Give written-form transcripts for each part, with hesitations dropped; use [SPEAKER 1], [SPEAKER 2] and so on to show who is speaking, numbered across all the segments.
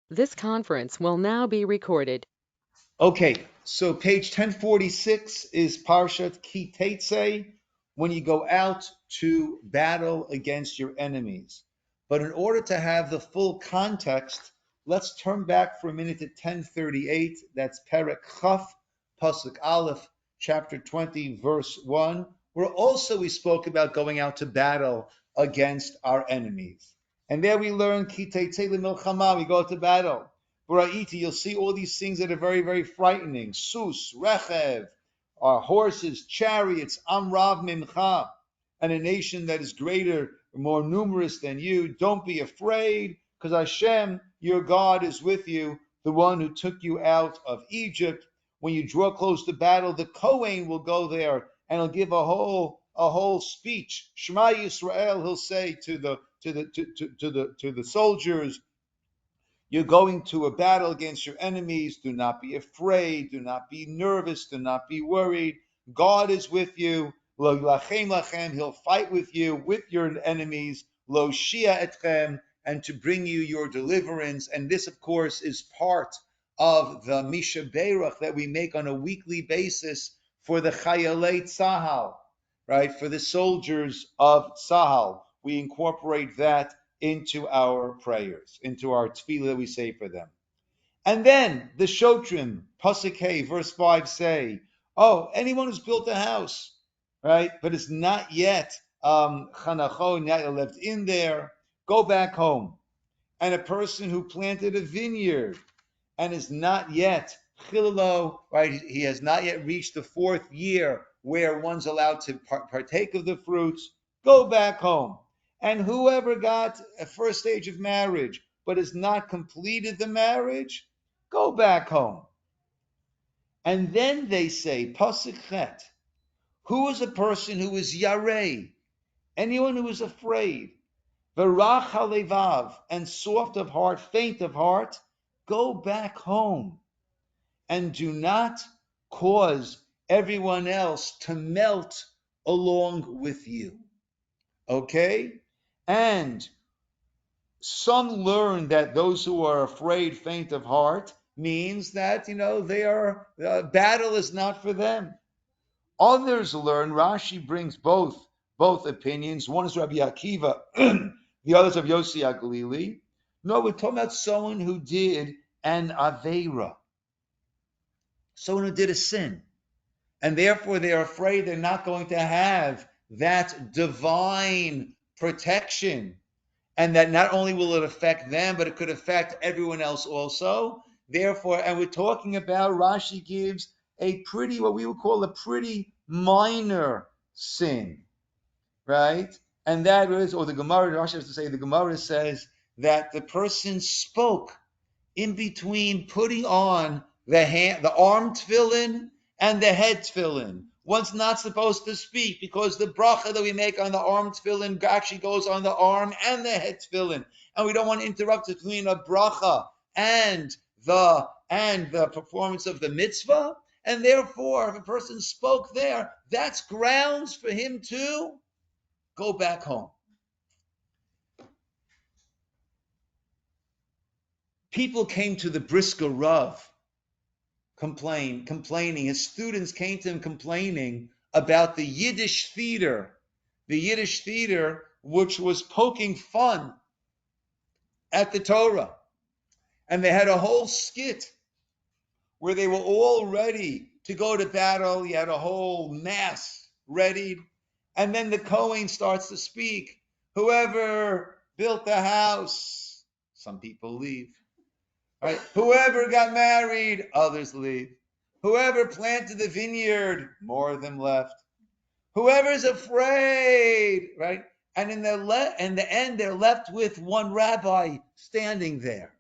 [SPEAKER 1] This conference will now be recorded.
[SPEAKER 2] Okay, so page 1046 is Parsha Teitze, when you go out to battle against your enemies. But in order to have the full context, let's turn back for a minute to 1038. That's Perek Chaf, Pasuk Aleph, chapter 20, verse 1, where also we spoke about going out to battle against our enemies. And there we learn Ki Teitze L'Milchama, we go to battle. B'ra'iti, you'll see all these things that are very, very frightening. Sus, rechev, horses, chariots, amrav mimcha, and a nation that is greater, more numerous than you. Don't be afraid, because Hashem, your God, is with you, the one who took you out of Egypt. When you draw close to battle, the Kohen will go there and he'll give a whole speech. Shema Yisroel, he'll say to the soldiers, you're going to a battle against your enemies. Do not be afraid. Do not be nervous. Do not be worried. God is with you. Lo lachem lachem. He'll fight with you, with your enemies. Lo shia etchem. And to bring you your deliverance. And this, of course, is part of the Misha Beirach that we make on a weekly basis for the Chayalei Tzahal, right? For the soldiers of Tzahal. We incorporate that into our prayers, into our tefillah that we say for them. And then the Shotrim, Pasuk Hey, verse 5 say, oh, anyone who's built a house, right, but is not yet Chanacho, not yet left in there, go back home. And a person who planted a vineyard and is not yet Chilalo, right, he has not yet reached the fourth year where one's allowed to partake of the fruits, go back home. And whoever got a first stage of marriage but has not completed the marriage, go back home. And then they say, Pasuk Chet, who is a person who is Yareh? Anyone who is afraid, V'rach halevav, and soft of heart, faint of heart, go back home. And do not cause everyone else to melt along with you. Okay? And some learn that those who are afraid, faint of heart, means that, they are, battle is not for them. Others learn, Rashi brings both opinions. One is Rabbi Akiva, the other is of Yossi HaGalili. No, we're talking about someone who did an Aveira, someone who did a sin. And therefore they're afraid they're not going to have that divine protection. And that not only will it affect them, but it could affect everyone else also. Therefore, and we're talking about, Rashi gives a pretty, what we would call a pretty minor sin, right? And that is, or the Gemara, Rashi has to say, the Gemara says that the person spoke in between putting on the arm tefillin and the head tefillin. One's not supposed to speak because the bracha that we make on the arm tefillin actually goes on the arm and the head tefillin, and we don't want to interrupt between a bracha and the performance of the mitzvah. And therefore, if a person spoke there, that's grounds for him to go back home. People came to the Brisker Rav complaining. His students came to him complaining about the Yiddish theater which was poking fun at the Torah. And they had a whole skit where they were all ready to go to battle. He had a whole mass ready. And then the Kohen starts to speak. Whoever built the house, some people leave. Right? Whoever got married, others leave. Whoever planted the vineyard, more of them left. Whoever's afraid, right? And in the end, they're left with one rabbi standing there,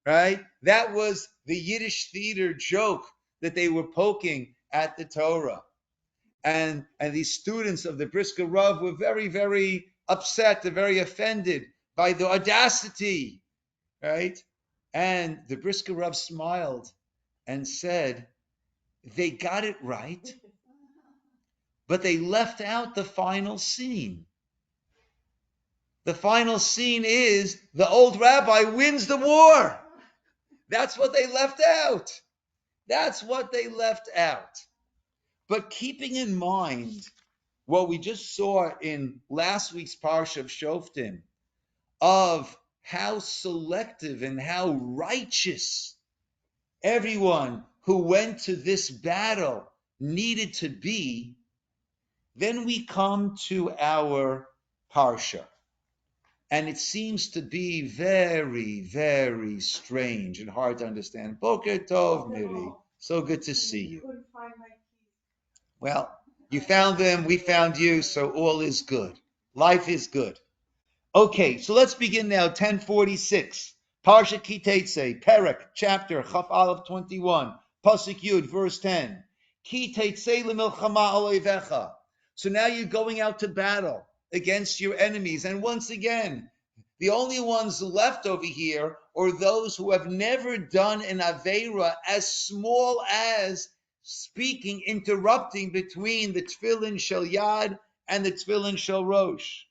[SPEAKER 2] right? That was the Yiddish theater joke that they were poking at the Torah. And these students of the Brisker Rav were very, very upset, they're very offended by the audacity, right? And the Brisker Rav smiled and said, they got it right, but they left out the final scene. The final scene is the old rabbi wins the war. That's what they left out. That's what they left out. But keeping in mind what we just saw in last week's Parsha of Shoftim, of how selective and how righteous everyone who went to this battle needed to be, then we come to our Parsha. And it seems to be very, very strange and hard to understand. Boker Tov, Miri. So good to see you. Well, you found them, we found you, so all is good. Life is good. Okay, so let's begin now. 1046. Parsha Ki Teitze, Perek, chapter, Chaf Aleph 21, Pasuk Yud, verse 10. Ki Teitze lemilchama oleivecha. So now you're going out to battle against your enemies. And once again, the only ones left over here are those who have never done an Aveira as small as speaking, interrupting between the Tefillin Shel Yad and the Tefillin Shel Rosh.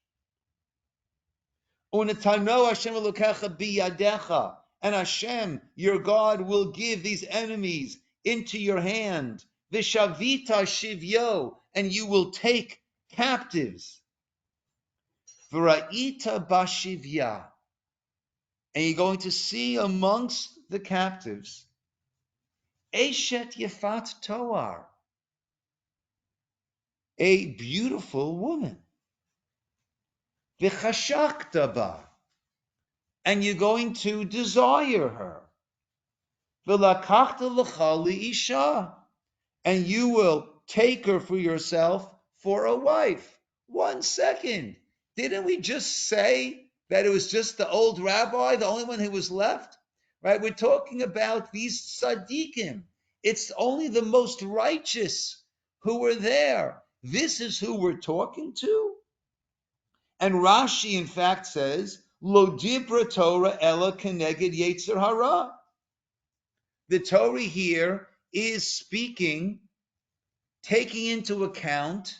[SPEAKER 2] Unetano Hashem elokecha biyadecha, and Hashem, your God, will give these enemies into your hand. Vishavita shivyo, and you will take captives. V'ra'ita bashivya, and you're going to see amongst the captives Eshet Yefat Toar, a beautiful woman. V'chashakta ba, and you're going to desire her. V'lakachta l'cha li'isha, and you will take her for yourself for a wife. 1 second. Didn't we just say that it was just the old rabbi, the only one who was left? Right? We're talking about these tzaddikim. It's only the most righteous who were there. This is who we're talking to. And Rashi, in fact, says, Lo dibra Torah ela keneged yetzer hara. The Torah here is speaking, taking into account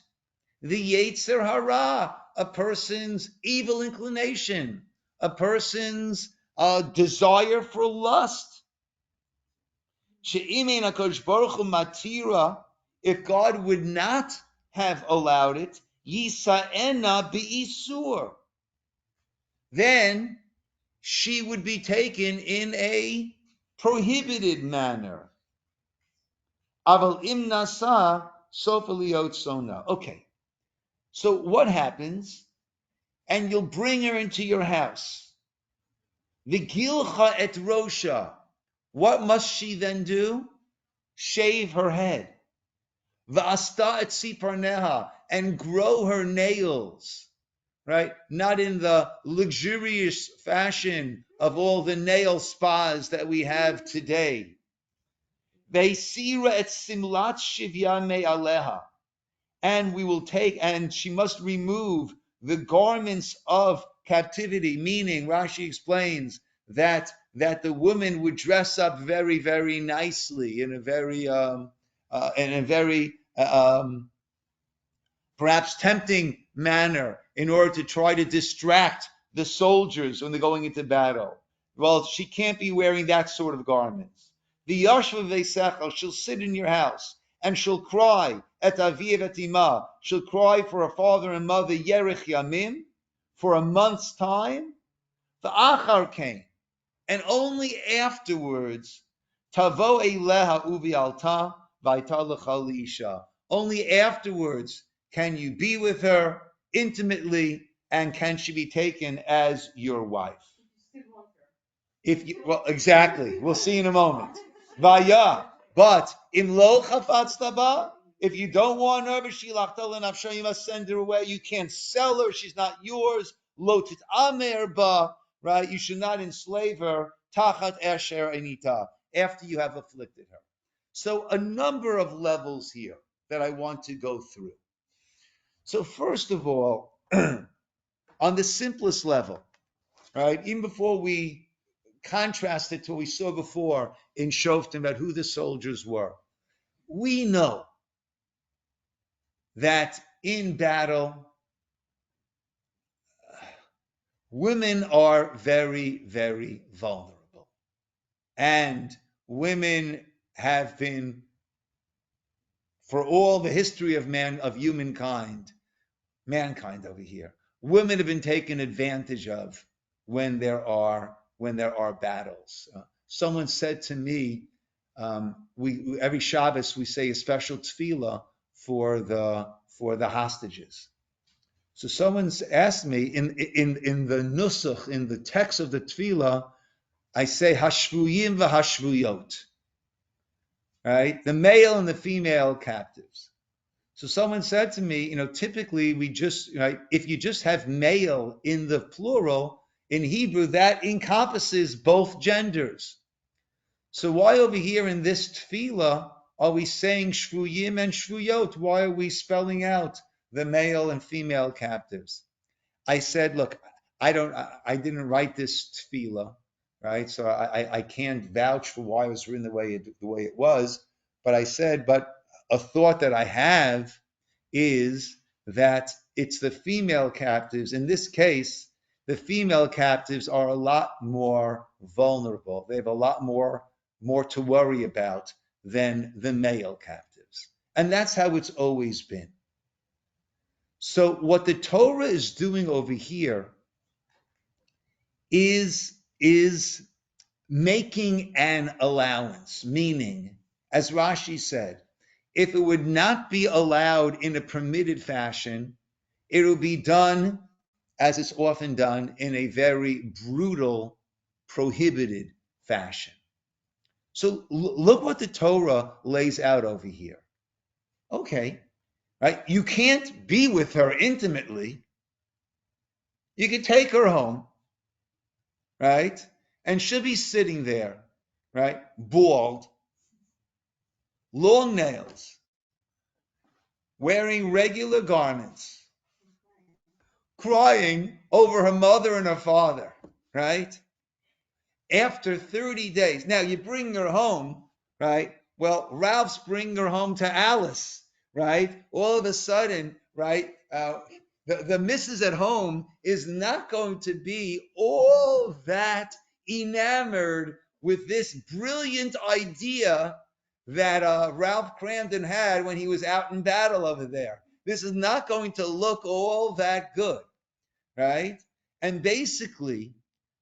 [SPEAKER 2] the yetzer hara, a person's evil inclination, a person's desire for lust. She'imein HaKadosh Baruch Hu matira, if God would not have allowed it, yisa'ena bi'isur, then she would be taken in a prohibited manner. Aval im nasa sofa liot sona. Okay, so what happens? And you'll bring her into your house. Vigilcha et rosha. What must she then do? Shave her head. Va'asta et siparneha, and grow her nails. Right? Not in the luxurious fashion of all the nail spas that we have today. Ve'sira et simlat shivya me'aleha, and we will take, and she must remove the garments of captivity, meaning Rashi explains that the woman would dress up very, very nicely in a very perhaps tempting manner in order to try to distract the soldiers when they're going into battle. Well, she can't be wearing that sort of garments. The Yashva Veisechel, she'll sit in your house and she'll cry et aviv et ima. She'll cry for her father and mother yerich yamim for a month's time. The achar came, and only afterwards tavo eileha uvi alta v'aita lecha liisha. Only afterwards can you be with her intimately, and can she be taken as your wife? If you, well, exactly. We'll see in a moment. Vaya, but im lo chafatzta ba, if you don't want her, v'shilachta lenafsha, you must send her away. You can't sell her; she's not yours. Lo titamer ba, right? You should not enslave her. Tachat esher enita, after you have afflicted her. So a number of levels here that I want to go through. So first of all, on the simplest level, right? Even before we contrast it to what we saw before in Shoftim about who the soldiers were, we know that in battle, women are very, very vulnerable. And women have been, for all the history of mankind over here, women have been taken advantage of when there are battles. Someone said to me, we every Shabbos we say a special tefillah for the hostages. So someone's asked me in the nusach, in the text of the tefillah, I say hashvuyim v'hashvuyot, right? The male and the female captives. So someone said to me, typically we just, right, if you just have male in the plural, in Hebrew, that encompasses both genders. So why over here in this tefillah are we saying shvuyim and shvuyot? Why are we spelling out the male and female captives? I said, look, I didn't write this tefillah, right? So I can't vouch for why it was written the way it was. But I said, but a thought that I have is that it's the female captives. In this case, the female captives are a lot more vulnerable. They have a lot more to worry about than the male captives. And that's how it's always been. So what the Torah is doing over here is making an allowance, meaning, as Rashi said, if it would not be allowed in a permitted fashion, it will be done, as it's often done, in a very brutal, prohibited fashion. So look what the Torah lays out over here. Okay, right? You can't be with her intimately. You can take her home, right? And she'll be sitting there, right? Bald, long nails, wearing regular garments, crying over her mother and her father, right? After 30 days. Now you bring her home, right? Well, Ralph's bringing her home to Alice, right? All of a sudden, right? The missus at home is not going to be all that enamored with this brilliant idea that Ralph Cramden had when he was out in battle over there. This is not going to look all that good, right? And basically,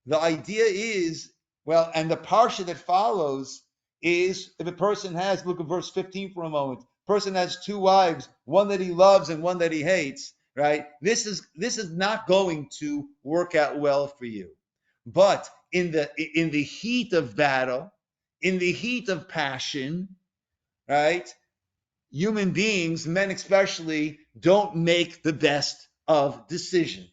[SPEAKER 2] the idea is, well, and the Parsha that follows is, if a person has, look at verse 15 for a moment, person has two wives, one that he loves and one that he hates, right? This is not going to work out well for you. But in the heat of battle, in the heat of passion, right? Human beings, men especially, don't make the best of decisions.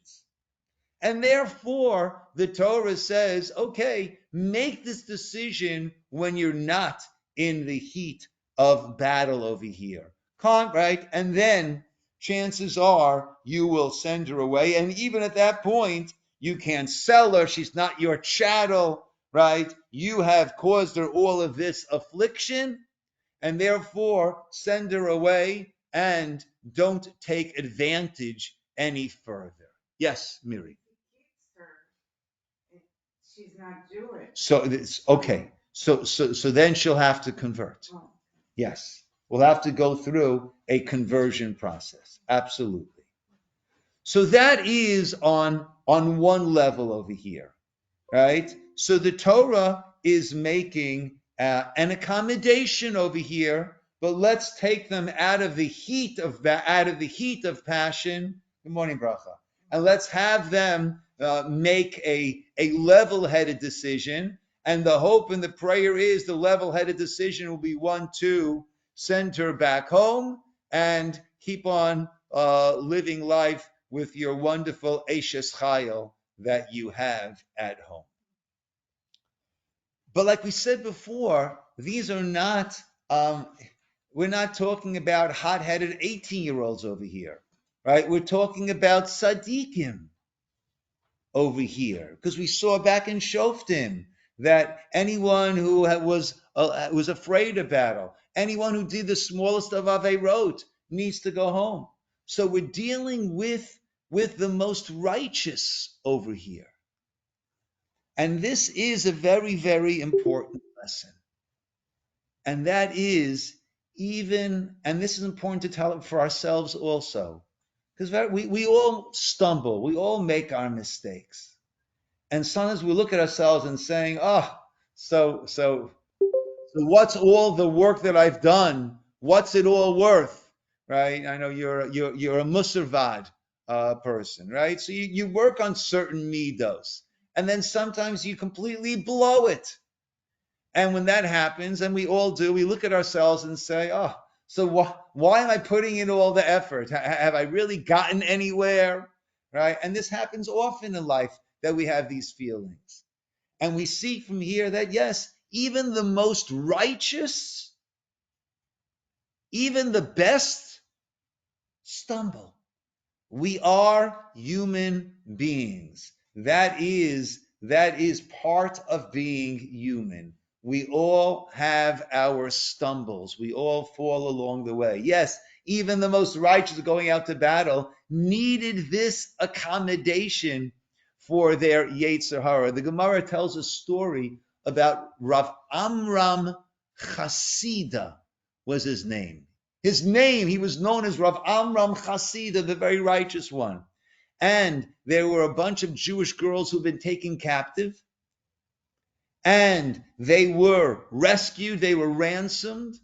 [SPEAKER 2] And therefore, the Torah says, okay, make this decision when you're not in the heat of battle over here. Right? And then chances are you will send her away. And even at that point, you can't sell her. She's not your chattel, right? You have caused her all of this affliction, and therefore send her away and don't take advantage any further. Yes, Miri.
[SPEAKER 3] She's not Jewish.
[SPEAKER 2] So it's okay. So then she'll have to convert. Yes. We'll have to go through a conversion process. Absolutely. So that is on one level over here, right? So the Torah is making an accommodation over here, but let's take them out of the heat of passion. Good morning, Bracha. And let's have them make a level-headed decision. And the hope and the prayer is the level-headed decision will be one to send her back home and keep on living life with your wonderful Eshes Chayil that you have at home. But like we said before, these are not, we're not talking about hot-headed 18-year-olds over here, right? We're talking about tzaddikim over here, because we saw back in Shoftim that anyone who was afraid of battle, anyone who did the smallest of Aveirot needs to go home. So we're dealing with the most righteous over here. And this is a very, very important lesson. And that is even, and this is important to tell it for ourselves also, because we all stumble, we all make our mistakes. And sometimes we look at ourselves and saying, oh, so what's all the work that I've done? What's it all worth? Right? I know you're a Musarvad person, right? So you work on certain midos, and then sometimes you completely blow it. And when that happens, and we all do, we look at ourselves and say, oh, so why am I putting in all the effort? Have I really gotten anywhere? Right? And this happens often in life that we have these feelings. And we see from here that, yes, even the most righteous, even the best stumble. We are human beings. That is part of being human. We all have our stumbles. We all fall along the way. Yes, even the most righteous going out to battle needed this accommodation for their Yetzer Hara. The Gemara tells a story about Rav Amram Chasida was his name. His name, he was known as Rav Amram Chasida, the very righteous one. And there were a bunch of Jewish girls who'd been taken captive. And they were rescued, they were ransomed.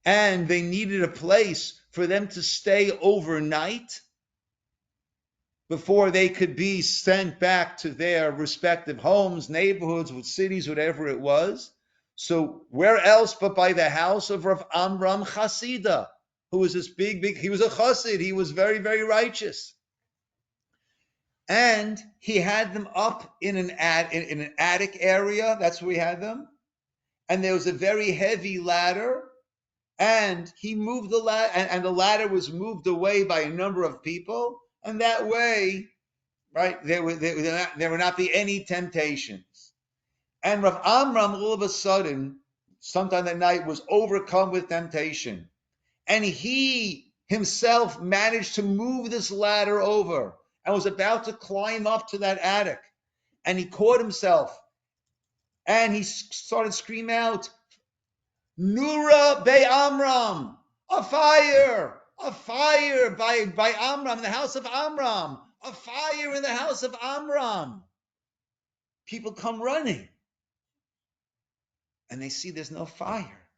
[SPEAKER 2] And they needed a place for them to stay overnight before they could be sent back to their respective homes, neighborhoods, cities, whatever it was. So where else but by the house of Rav Amram Chasida, who was this big, he was a chassid, he was very, very righteous. And he had them up in an attic area, that's where he had them. And there was a very heavy ladder, and he moved the ladder, and the ladder was moved away by a number of people, and that way, right, there would not be any temptations. And Rav Amram, all of a sudden, sometime that night, was overcome with temptation. And he himself managed to move this ladder over and was about to climb up to that attic. And he caught himself and he started screaming out, Nura Be Amram, a fire by Amram, in the house of Amram, a fire in the house of Amram. People come running. And they see there's no fire,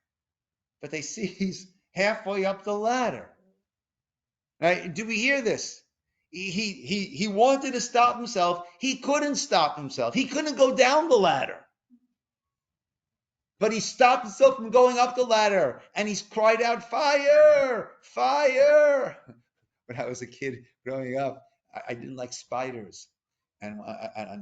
[SPEAKER 2] but they see he's halfway up the ladder. Right? Do we hear this? He wanted to stop himself. He couldn't stop himself. He couldn't go down the ladder. But he stopped himself from going up the ladder, and he's cried out, fire, fire. When I was a kid growing up, I didn't like spiders. And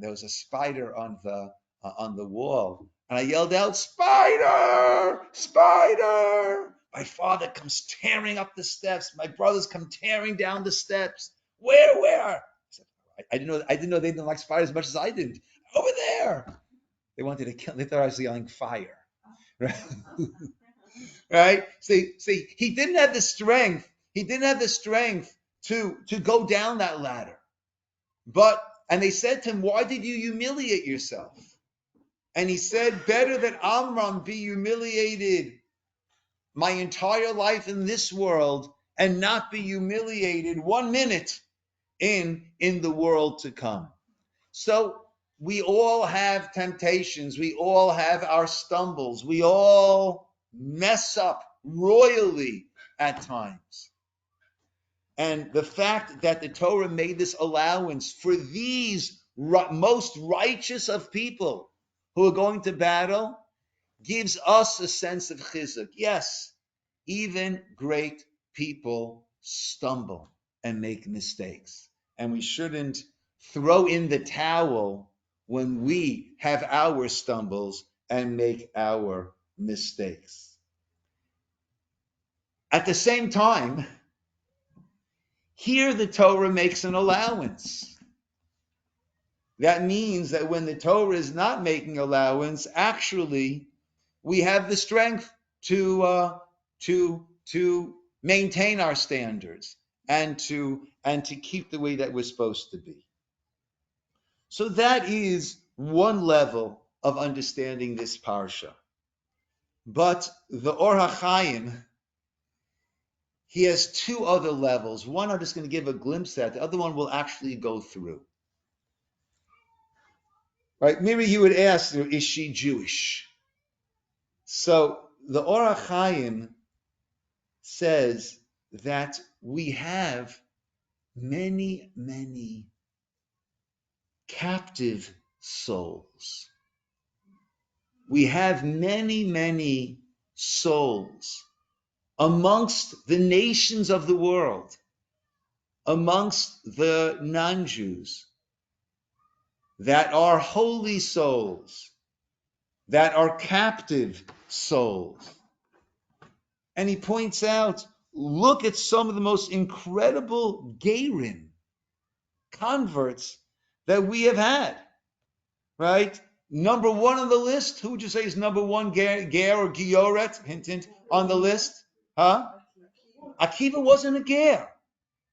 [SPEAKER 2] there was a spider on the wall. And I yelled out, spider, spider. My father comes tearing up the steps. My brothers come tearing down the steps. Where? I didn't know they didn't like spiders as much as I did. Over there. They wanted to kill. They thought I was yelling fire. Right? Right? See, he didn't have the strength. He didn't have the strength to go down that ladder. And they said to him, why did you humiliate yourself? And he said, better that Amram be humiliated my entire life in this world and not be humiliated 1 minute in the world to come. So we all have temptations. We all have our stumbles. We all mess up royally at times. And the fact that the Torah made this allowance for these most righteous of people who are going to battle gives us a sense of chizuk. Yes, even great people stumble and make mistakes. And we shouldn't throw in the towel when we have our stumbles and make our mistakes. At the same time, here the Torah makes an allowance. That means that when the Torah is not making allowance, actually, we have the strength to maintain our standards and to keep the way that we're supposed to be. So that is one level of understanding this parsha. But the Or HaChaim, he has two other levels. One I'm just going to give a glimpse at. The other one we'll actually go through. Right? Maybe you would ask, is she Jewish? So the Or HaChaim says that we have many, many captive souls. We have many, many souls amongst the nations of the world, amongst the non-Jews, that are holy souls, that are captive souls. And he points out, look at some of the most incredible Gerim, converts, that we have had, right? Number one on the list, who would you say is number one ger or gioret, hint, hint, on the list? Huh? Akiva wasn't a ger.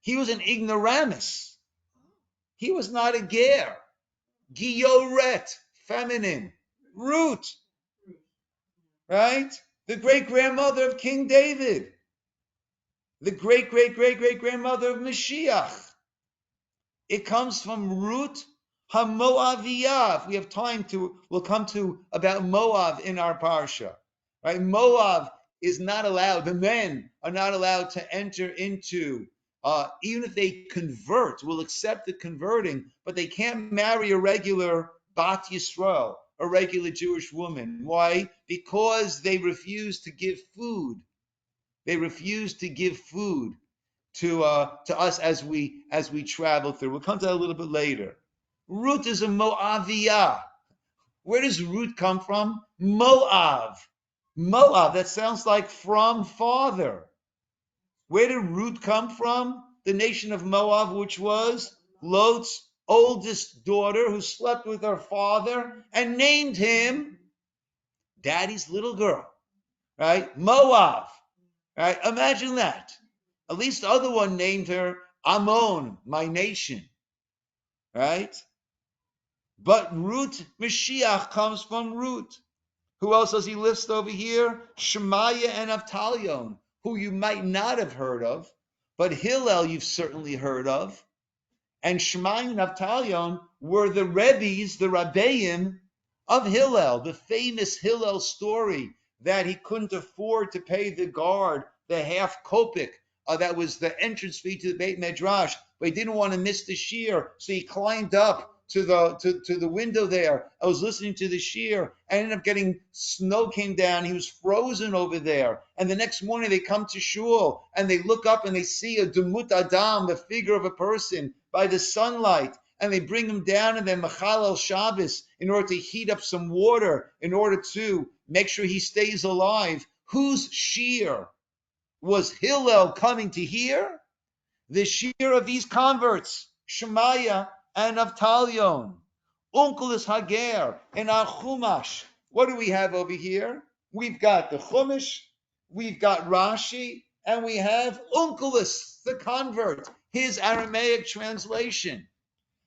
[SPEAKER 2] He was an ignoramus. He was not a ger. Gioret, feminine. Root, right? The great-grandmother of King David. The great-great-great-great-grandmother of Mashiach. It comes from Ruth HaMoaviyah. If we have time to, we'll come to about Moab in our Parsha. Right? Moab is not allowed, the men are not allowed to enter into, even if they convert, will accept the converting, but they can't marry a regular Bat Yisroel, a regular Jewish woman. Why? Because they refuse to give food. They refuse to give food to us as we travel through. We'll come to that a little bit later. Ruth is a Moaviyah. Where does Ruth come from? Moab. Moab, that sounds like from father. Where did Ruth come from? The nation of Moab, which was Lot's oldest daughter, who slept with her father and named him Daddy's little girl. Right? Moab. Right? Imagine that. At least the other one named her Ammon, my nation. Right? But Ruth, Mashiach comes from Ruth. Who else does he list over here? Shemaiah and Avtalion, who you might not have heard of, but Hillel you've certainly heard of. And Shemaiah and Avtalion were the Rebbes, the Rabbeim of Hillel, the famous Hillel story that he couldn't afford to pay the guard the half kopek. That was the entrance fee to the Beit Midrash, but he didn't want to miss the shear, so he climbed up to the window there. I was listening to the shear. I ended up getting, snow came down. He was frozen over there. And the next morning they come to shul and they look up and they see a Demut Adam, the figure of a person, by the sunlight. And they bring him down and then Mechalel Shabbos in order to heat up some water, in order to make sure he stays alive. Whose shear was Hillel coming to hear? The shear of these converts, Shemaiah and Avtalion. Unkelis Hager in our Chumash. What do we have over here? We've got the Chumash, we've got Rashi, and we have Unkelis, the convert, his Aramaic translation.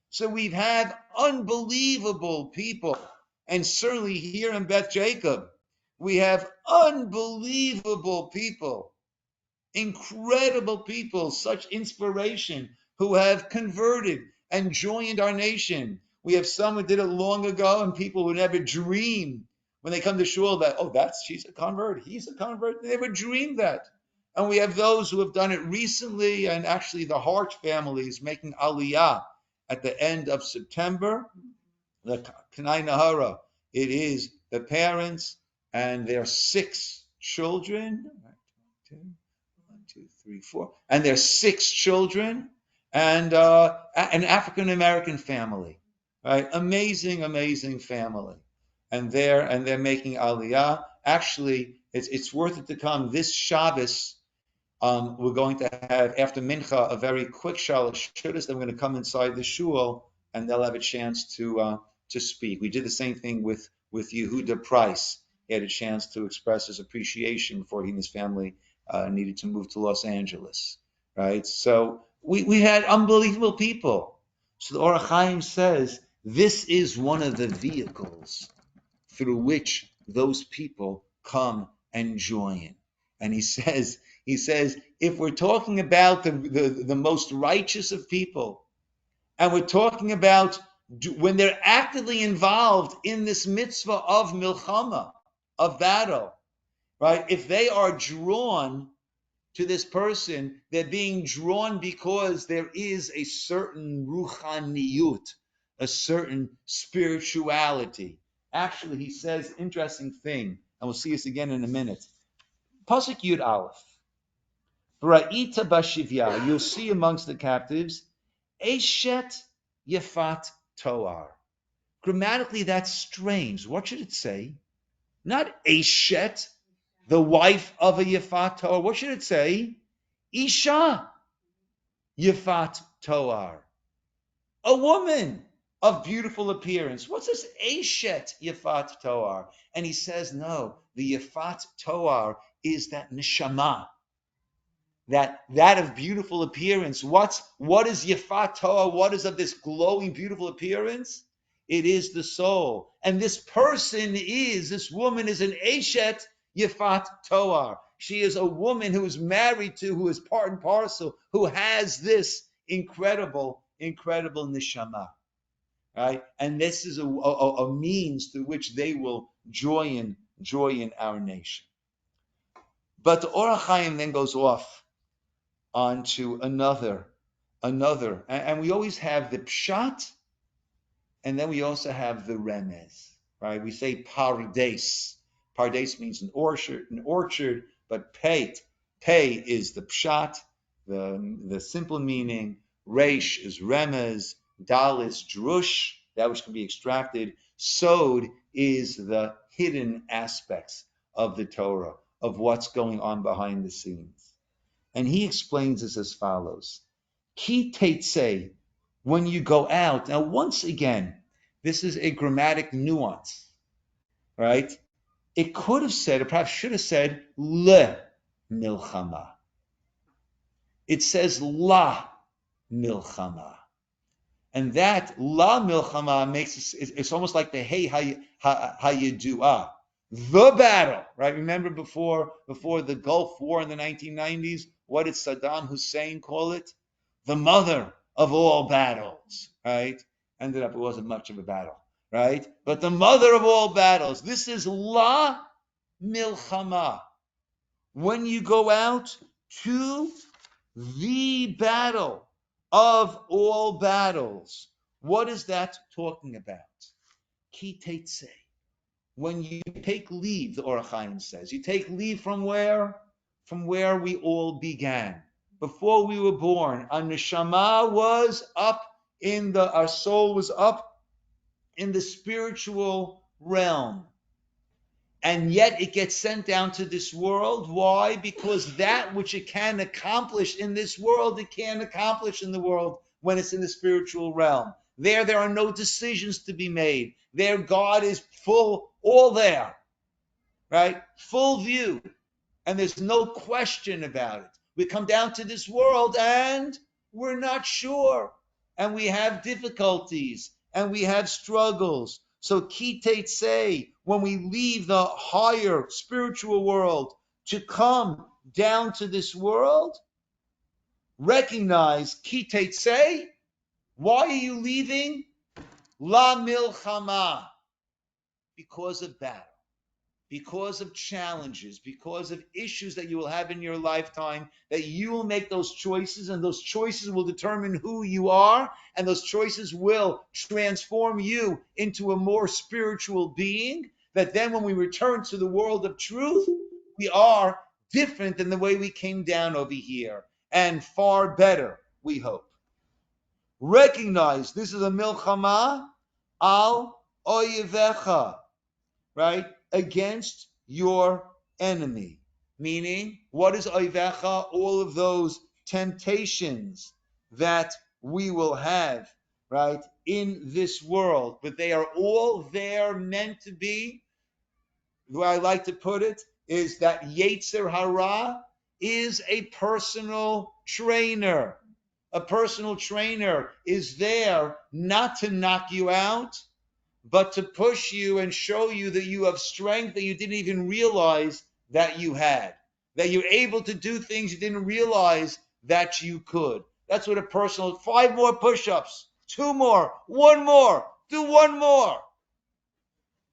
[SPEAKER 2] So we've had unbelievable people, and certainly here in Beth Jacob, we have unbelievable people, incredible people, such inspiration, who have converted and joined our nation. We have some who did it long ago, and people who never dream when they come to shul that, she's a convert, he's a convert. They never dreamed that. And we have those who have done it recently, and actually the Hart family is making aliyah at the end of September. The Kanai Nahara, it is the parents and their 6 children. 1, 2, 3, 4, and their 6 children, and an African American family, right? Amazing family, and they're making aliyah. Actually, it's worth it to come this Shabbos. We're going to have, after Mincha, a very quick shalosh shudas. Then we're going to come inside the shul, and they'll have a chance to speak. We did the same thing with Yehuda Price. He had a chance to express his appreciation before he and his family needed to move to Los Angeles, right? So we had unbelievable people. So the Or HaChaim says this is one of the vehicles through which those people come and join. And he says, if we're talking about the most righteous of people, and we're talking about when they're actively involved in this mitzvah of milchama, of battle, right? If they are drawn to this person, they're being drawn because there is a certain ruchaniyut, a certain spirituality. Actually, he says interesting thing, and we'll see this again in a minute. Pasuk Yud Aleph. Ra'ita bashivya, you'll see amongst the captives, Eshet Yefat Toar. Grammatically, that's strange. What should it say? Not Eshet, the wife of a Yefat Toar. What should it say? Isha Yefat Toar. A woman of beautiful appearance. What's this Eshet Yefat Toar? And he says, no, the Yefat Toar is that neshama, that of beautiful appearance. What is Yefat Toar? What is of this glowing, beautiful appearance? It is the soul. And this woman is an Eshet Yefat Toar. She is a woman who is married to, who is part and parcel, who has this incredible neshama. Right? And this is a means through which they will join our nation. But the Orach Chaim then goes off onto another, and we always have the pshat, and then we also have the remez, right? We say pardes. Pardes means an orchard, but pei is the pshat, the simple meaning. Reish is remez, dal is drush, that which can be extracted. Sod is the hidden aspects of the Torah, of what's going on behind the scenes. And he explains this as follows. Ki Teitze, when you go out. Now, once again, this is a grammatic nuance, right? It could have said, or perhaps should have said, le milchama. It says la milchama. And that la milchama makes it's almost like the hey hayidua, the battle, right? Remember before the Gulf War in the 1990s, what did Saddam Hussein call it? The mother of all battles, right? Ended up it wasn't much of a battle, right? But the mother of all battles. This is la milchama. When you go out to the battle of all battles. What is that talking about? Ki Teitze. When you take leave, the Orach Chaim says, you take leave from where? From where we all began. Before we were born, our neshama was up our soul was up in the spiritual realm. And yet it gets sent down to this world. Why? Because that which it can accomplish in this world, it can't accomplish in the world when it's in the spiritual realm. There are no decisions to be made. There, God is full, all there, right? Full view. And there's no question about it. We come down to this world and we're not sure. And we have difficulties and we have struggles. So Ki Teitze, when we leave the higher spiritual world to come down to this world, recognize Ki Teitze. Why are you leaving? La milchama. Because of battle, because of challenges, because of issues that you will have in your lifetime, that you will make those choices, and those choices will determine who you are, and those choices will transform you into a more spiritual being, that then when we return to the world of truth, we are different than the way we came down over here, and far better, we hope. Recognize this is a milchama al oyevecha, right? Against your enemy. Meaning, what is oivecha? All of those temptations that we will have, right, in this world. But they are all there meant to be. The way I like to put it is that Yetzer Hara is a personal trainer. A personal trainer is there not to knock you out, but to push you and show you that you have strength that you didn't even realize that you had, that you're able to do things you didn't realize that you could. That's what a personal, 5 more push-ups, 2 more, 1 more, do 1 more.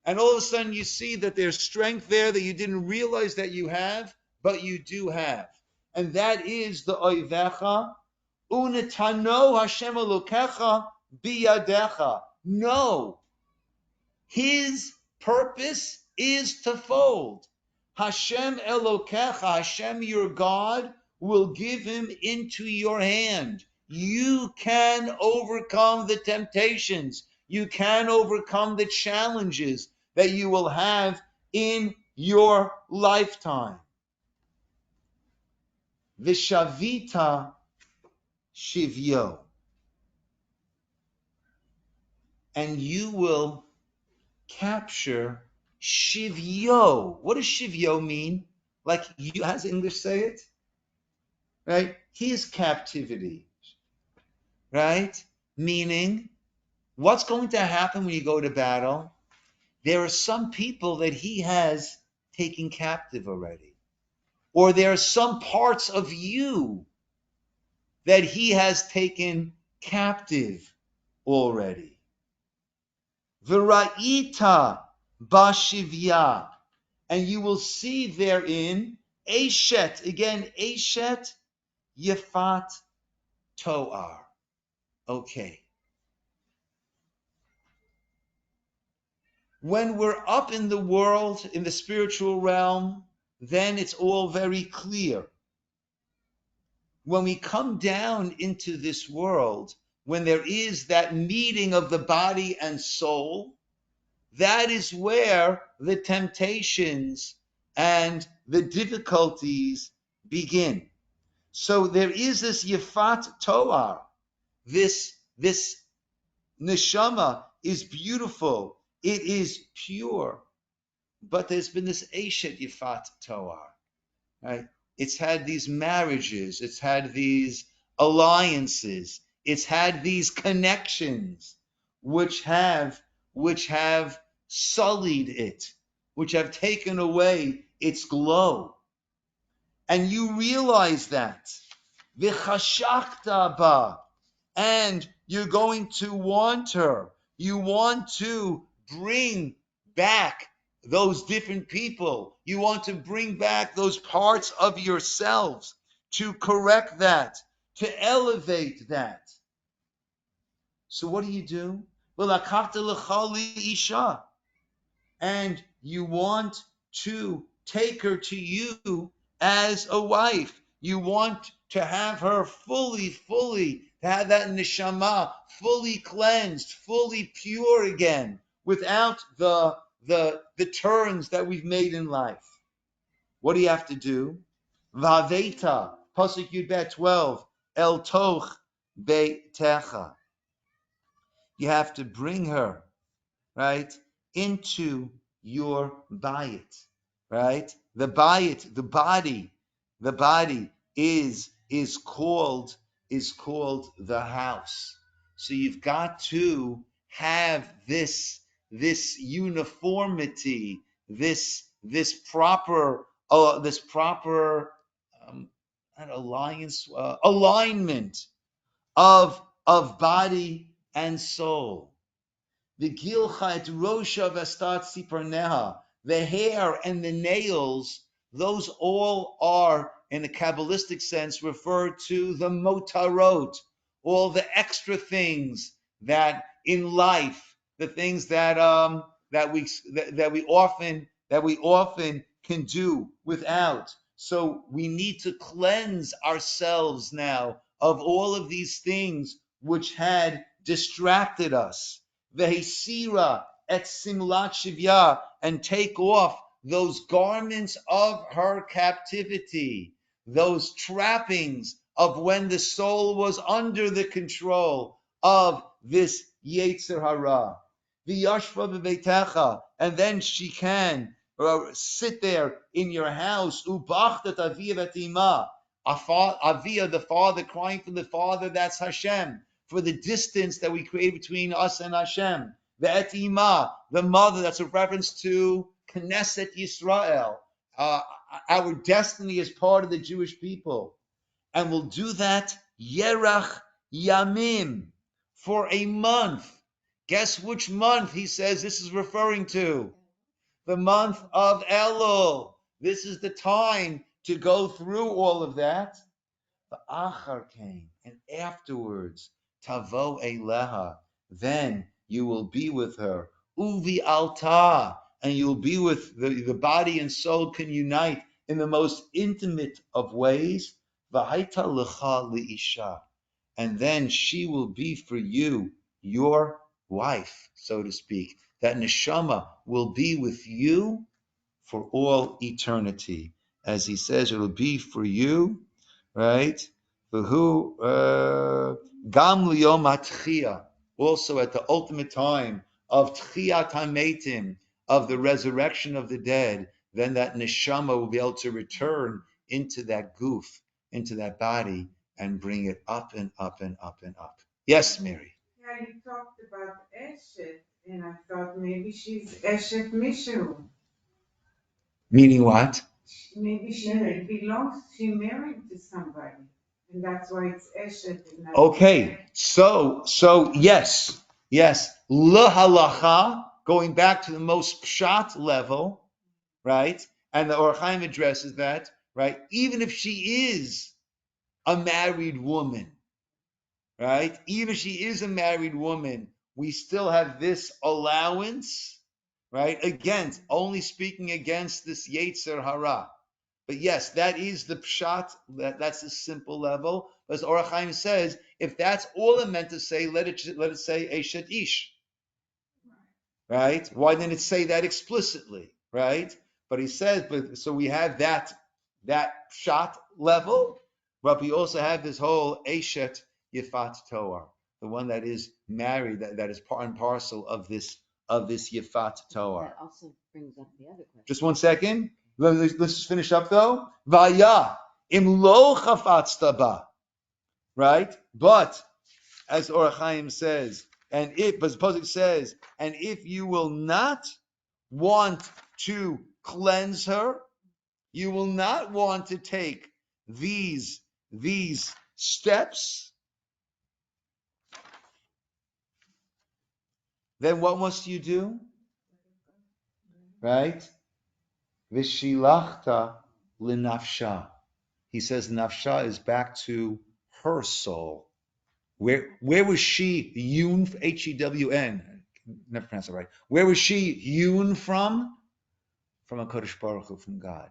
[SPEAKER 2] And all of a sudden you see that there's strength there that you didn't realize that you have, but you do have. And that is the oivecha, unetano Hashem elokecha biyadecha. No, his purpose is to fold. Hashem Elokecha, Hashem your God, will give him into your hand. You can overcome the temptations. You can overcome the challenges that you will have in your lifetime. Vishavita shivyo. And you will capture shivyo. What does shivyo mean? Like you, how does English say it? Right? His captivity. Right? Meaning, what's going to happen when you go to battle? There are some people that he has taken captive already. Or there are some parts of you that he has taken captive already. V'ra'ita bashivya, and you will see therein Eshet, again, Eshet Yefat Toar. Okay. When we're up in the world, in the spiritual realm, then it's all very clear. When we come down into this world, when there is that meeting of the body and soul, that is where the temptations and the difficulties begin. So there is this Yefat Toar, this neshama is beautiful, it is pure, but there's been this Eshet Yefat Toar, right? It's had these marriages, it's had these alliances, it's had these connections, which have sullied it, which have taken away its glow. And you realize that. V'chashakta ba. And you're going to want her. You want to bring back those different people. You want to bring back those parts of yourselves to correct that, to elevate that. So what do? Isha. And you want to take her to you as a wife. You want to have her fully, to have that neshama fully cleansed, fully pure again, without the turns that we've made in life. What do you have to do? Vaveta, Pasuk Yud Bet 12, El Toch Beitecha. You have to bring her, right, into your bayit, right? The bayit, the body is called the house. So you've got to have this uniformity, this proper alignment of body and soul. The gilcha et rosha v'astat siparneha, the hair and the nails, those all are, in a Kabbalistic sense, referred to the motarot, all the extra things that in life, the things that we often can do without. So we need to cleanse ourselves now of all of these things which had distracted us. Vehisira et simlat shivya, and take off those garments of her captivity, those trappings of when the soul was under the control of this Yetzer Hara. V'yashva b'beitecha, and then she can sit there in your house. Ubachtat avia v'tima, avia, the father, crying for the father, that's Hashem, for the distance that we create between us and Hashem. Ve'etima, the mother, that's a reference to Knesset Yisroel, our destiny as part of the Jewish people. And we'll do that Yerach Yamim, for a month. Guess which month he says this is referring to? The month of Elul. This is the time to go through all of that. The Achar came, and afterwards, Tavo Eleha, then you will be with her. Uvi Alta, and you'll be with the body and soul can unite in the most intimate of ways. V'haita lecha liisha, and then she will be for you your wife, so to speak. That neshama will be with you for all eternity. As he says, it'll be for you, right? Who gam liyom hatchia, also at the ultimate time of tchiyat hametim, of the resurrection of the dead, then that neshama will be able to return into that goof, into that body, and bring it up and up and up and up. Yes, Mary.
[SPEAKER 3] Yeah, you talked about Eshet, and I thought maybe she's Eshet Mishu.
[SPEAKER 2] Meaning what?
[SPEAKER 3] Maybe she belongs, she married to somebody, and that's why it's Eshet. And not
[SPEAKER 2] Okay, so yes, lahalacha, going back to the most pshat level, right? And the Or Chaim addresses that, right? Even if she is a married woman, right? Even if she is a married woman, we still have this allowance, right? Again, only speaking against this Yetzer Hara. But yes, that is the pshat. That's a simple level. As Or Chaim says, if that's all it meant to say, let it say Eshet Ish, right? Why didn't it say that explicitly, right? But he says, but so we have that pshat level, but we also have this whole Eshet Yifat Toar, the one that is married, that is part and parcel of this Yifat Toar.
[SPEAKER 1] That also brings up the other question.
[SPEAKER 2] Just one second. Let's just finish up though. Vaya im lo chafatzta ba, right? But as Or Chaim says, but the Pasuk says, and if you will not want to cleanse her, you will not want to take these steps, then what must you do? Right? Vishilachta linafsha. He says nafsha is back to her soul. Where was she hewn? Hewn. Never pronounce it right. Where was she hewn from? From a Kodesh Baruch Hu, from God.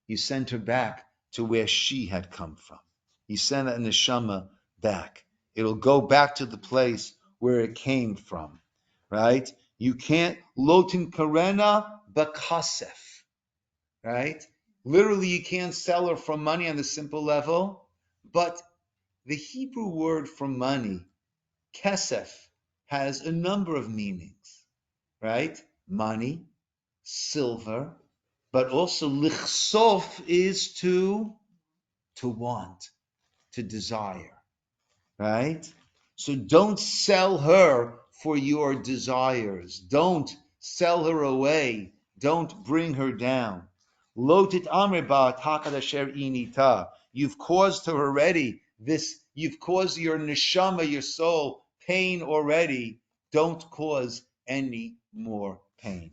[SPEAKER 2] You sent her back to where she had come from. You send that neshama back. It'll go back to the place where it came from, right? You can't lotin karena bakasef, right? Literally, you can't sell her for money on the simple level, but the Hebrew word for money, kesef, has a number of meanings, right? Money, silver, but also lichsof is to want, to desire, right? So don't sell her for your desires. Don't sell her away. Don't bring her down. Lotit amreba takad asher inita. You've caused her already you've caused your neshama, your soul, pain already. Don't cause any more pain.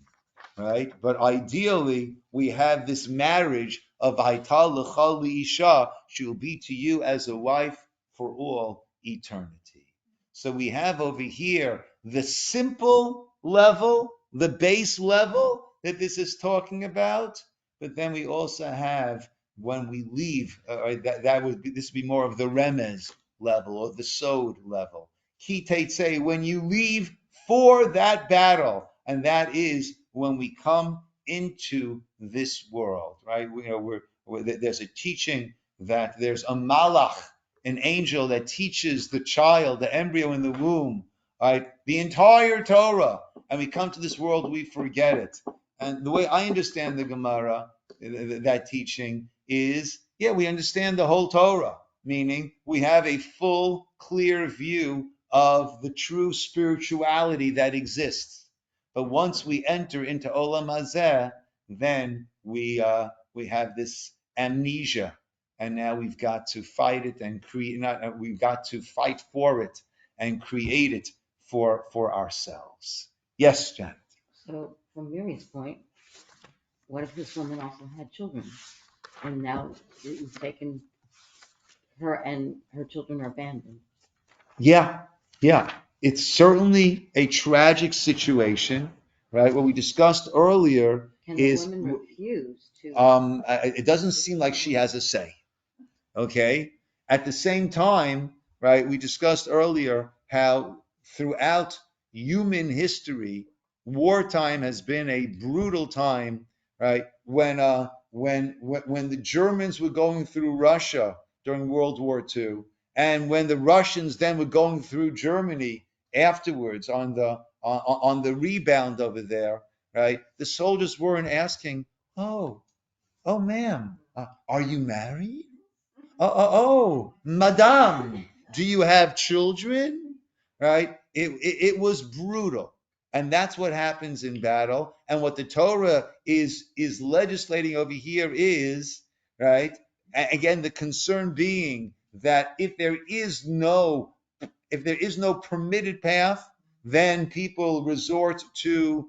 [SPEAKER 2] Right? But ideally, we have this marriage of Haital L'chal Isha. She will be to you as a wife for all eternity. So we have over here the simple level, the base level that this is talking about. But then we also have when we leave, this would be more of the remez level or the sod level. Ki Teitze, when you leave for that battle, and that is when we come into this world, right? There's a teaching that there's a malach, an angel that teaches the child, the embryo in the womb, right? The entire Torah, and we come to this world, we forget it. And the way I understand the Gemara, that teaching is, we understand the whole Torah, meaning we have a full, clear view of the true spirituality that exists. But once we enter into Olam Hazeh, then we we have this amnesia, and now we've got to fight it and create. We've got to fight for it and create it for ourselves. Yes, Janet.
[SPEAKER 1] So from Mary's point, what if this woman also had children? And now you've taken her and her children are abandoned.
[SPEAKER 2] Yeah, yeah. It's certainly a tragic situation, right? What we discussed earlier
[SPEAKER 1] Can the
[SPEAKER 2] is
[SPEAKER 1] woman refuse to?
[SPEAKER 2] it doesn't seem like she has a say. Okay. At the same time, right, we discussed earlier how throughout human history, wartime has been a brutal time, right? When the Germans were going through Russia during World War II, and when the Russians then were going through Germany afterwards on the rebound over there, right? The soldiers weren't asking, oh, ma'am, are you married? Madame, do you have children? Right? It was brutal. And that's what happens in battle. And what the Torah is legislating over here is, right? Again, the concern being that if there is no permitted path, then people resort to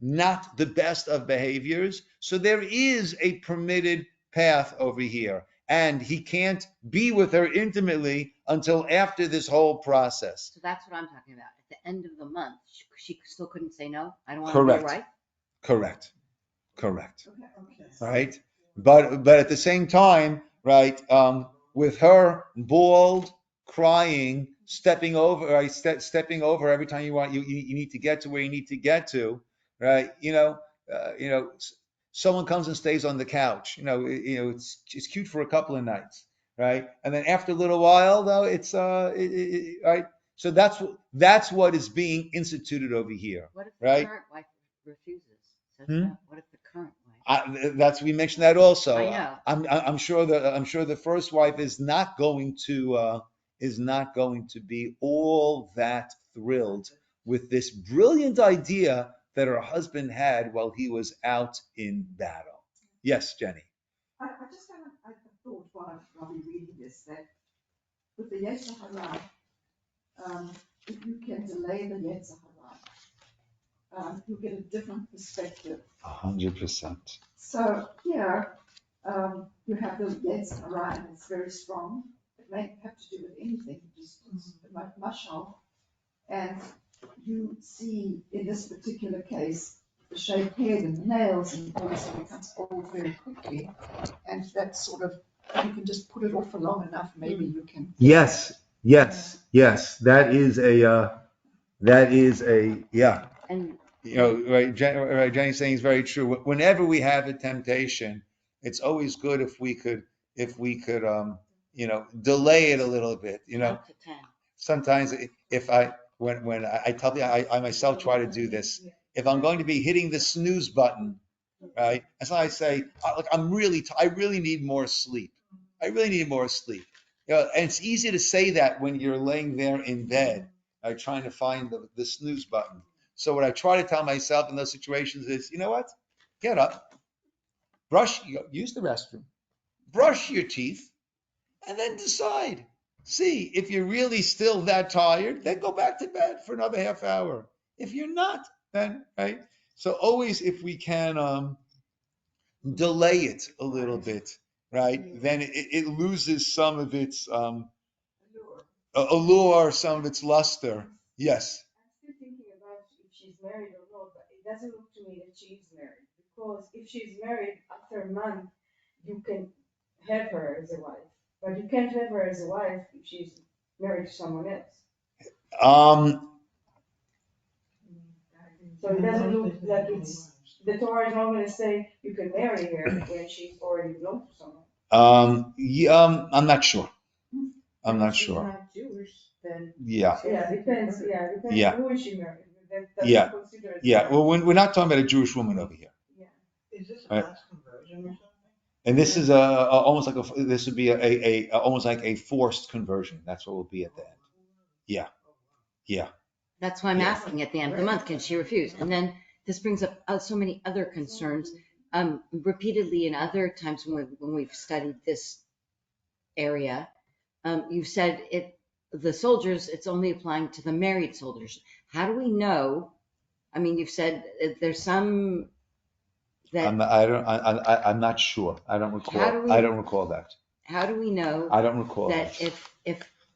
[SPEAKER 2] not the best of behaviors. So there is a permitted path over here, and he can't be with her intimately until after this whole process.
[SPEAKER 1] So that's what I'm talking about. At the end of the month, she still couldn't say no. I don't want
[SPEAKER 2] Correct.
[SPEAKER 1] to be right.
[SPEAKER 2] Correct.
[SPEAKER 3] Okay.
[SPEAKER 2] Right. But at the same time, right, with her bald, crying, stepping over, right, stepping over every time you need to get to where you need to get to, right? Someone comes and stays on the couch. It's cute for a couple of nights, right? And then after a little while, though, it's right. So that's what is being instituted over here,
[SPEAKER 1] What if the
[SPEAKER 2] right?
[SPEAKER 1] current wife refuses? Says
[SPEAKER 2] Hmm?
[SPEAKER 1] no. What if the current wife?
[SPEAKER 2] We mentioned that also.
[SPEAKER 1] I know.
[SPEAKER 2] I'm sure the first wife is not going to be all that thrilled with this brilliant idea that her husband had while he was out in battle. Yes, Jenny.
[SPEAKER 4] I just had a thought while Rabbi reading this, that with the Yetzer Hara, if you can delay the Yetzer Hara, you get a different perspective.
[SPEAKER 2] 100%.
[SPEAKER 4] So here, you have the Yetzer Hara, and it's very strong. It may have to do with anything, just like mashal. And you see in this particular case, the shaved head and the nails, and obviously becomes old very quickly. And that's sort of, you can just put it off for long enough, maybe you can.
[SPEAKER 2] Yes. That is a yeah.
[SPEAKER 1] And
[SPEAKER 2] Right, Jenny's saying is very true. Whenever we have a temptation, it's always good if we could delay it a little bit.
[SPEAKER 1] up to 10.
[SPEAKER 2] Sometimes if when I tell you, I myself try to do this. If I'm going to be hitting the snooze button, right? That's why I say, look, I really need more sleep. I really need more sleep. And it's easy to say that when you're laying there in bed, trying to find the snooze button. So what I try to tell myself in those situations is, you know what? Get up, use the restroom, brush your teeth, and then decide. See, if you're really still that tired, then go back to bed for another half hour. If you're not, then, right? So always, if we can delay it a little bit, right, then it loses some of its allure, some of its luster. Yes.
[SPEAKER 5] I'm still thinking about if she's married or not, but it doesn't look to me that she is married. Because if she's married, after a month, you can have her as a wife. But you can't have her as a wife if she's married to someone else. So it doesn't look like the Torah is not going to say you can marry her when she's already belonged to someone.
[SPEAKER 2] I'm not sure. I'm not
[SPEAKER 3] If she's
[SPEAKER 2] sure.
[SPEAKER 3] not Jewish, then.
[SPEAKER 2] Yeah.
[SPEAKER 5] Yeah, depends. Yeah, depends
[SPEAKER 2] Yeah.
[SPEAKER 5] who is she married. That's
[SPEAKER 2] Yeah.
[SPEAKER 5] not considered.
[SPEAKER 2] Yeah. Well, we're not talking about a Jewish woman over here.
[SPEAKER 5] Yeah.
[SPEAKER 3] Is this
[SPEAKER 2] Right.
[SPEAKER 3] a mass conversion or something?
[SPEAKER 2] And this is almost like this would be a almost like a forced conversion. That's what will be at the end. Yeah. Yeah.
[SPEAKER 1] That's why I'm
[SPEAKER 2] Yeah.
[SPEAKER 1] asking at the end of the month, can she refuse? And then this brings up so many other concerns. repeatedly in other times when we've studied this area, you've said the soldiers, it's only applying to the married soldiers. How do we know? I mean, you've said there's some that.
[SPEAKER 2] I'm not sure. I don't recall.
[SPEAKER 1] How do we-
[SPEAKER 2] I don't recall that.
[SPEAKER 1] How do we know
[SPEAKER 2] I don't recall
[SPEAKER 1] that if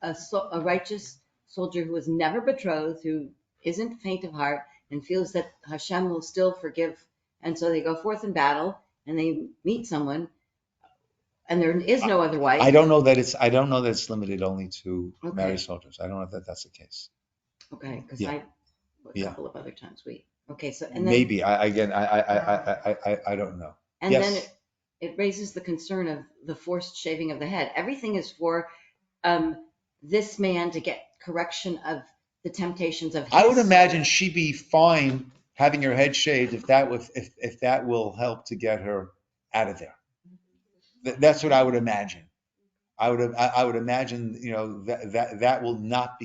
[SPEAKER 1] a righteous soldier who was never betrothed, who isn't faint of heart, and feels that Hashem will still forgive, and so they go forth in battle and they meet someone, and there is no other wife.
[SPEAKER 2] I don't know that it's limited only to
[SPEAKER 1] Okay.
[SPEAKER 2] married soldiers. I don't know that that's the case.
[SPEAKER 1] Okay, because
[SPEAKER 2] Yeah.
[SPEAKER 1] a couple of other times okay, so and then
[SPEAKER 2] Maybe I don't know.
[SPEAKER 1] and
[SPEAKER 2] Yes.
[SPEAKER 1] then it raises the concern of the forced shaving of the head. Everything is for this man to get correction of the temptations of his
[SPEAKER 2] I would imagine
[SPEAKER 1] soul.
[SPEAKER 2] she'd be fine having her head shaved if that will help to get her out of there. That's what I would imagine. I would imagine, that would not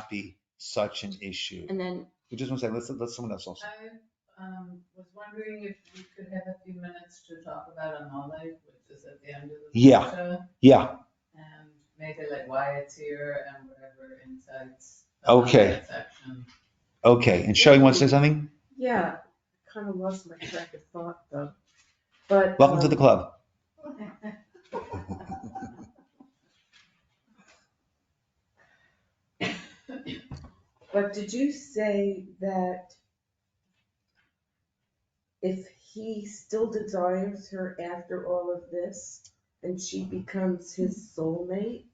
[SPEAKER 2] be such an issue.
[SPEAKER 1] And then
[SPEAKER 2] But just one second, let's someone else also.
[SPEAKER 6] I was wondering if we could have a few minutes to talk about Amalek, which is at the end of the Parsha.
[SPEAKER 2] Yeah.
[SPEAKER 6] And maybe like why it's here and whatever insights.
[SPEAKER 2] Okay.
[SPEAKER 6] That section.
[SPEAKER 2] Okay. And Shelley wants to say something?
[SPEAKER 7] Yeah, kind of lost my track of thought though. But
[SPEAKER 2] Welcome to the club.
[SPEAKER 7] But did you say that if he still desires her after all of this, and she becomes his soulmate?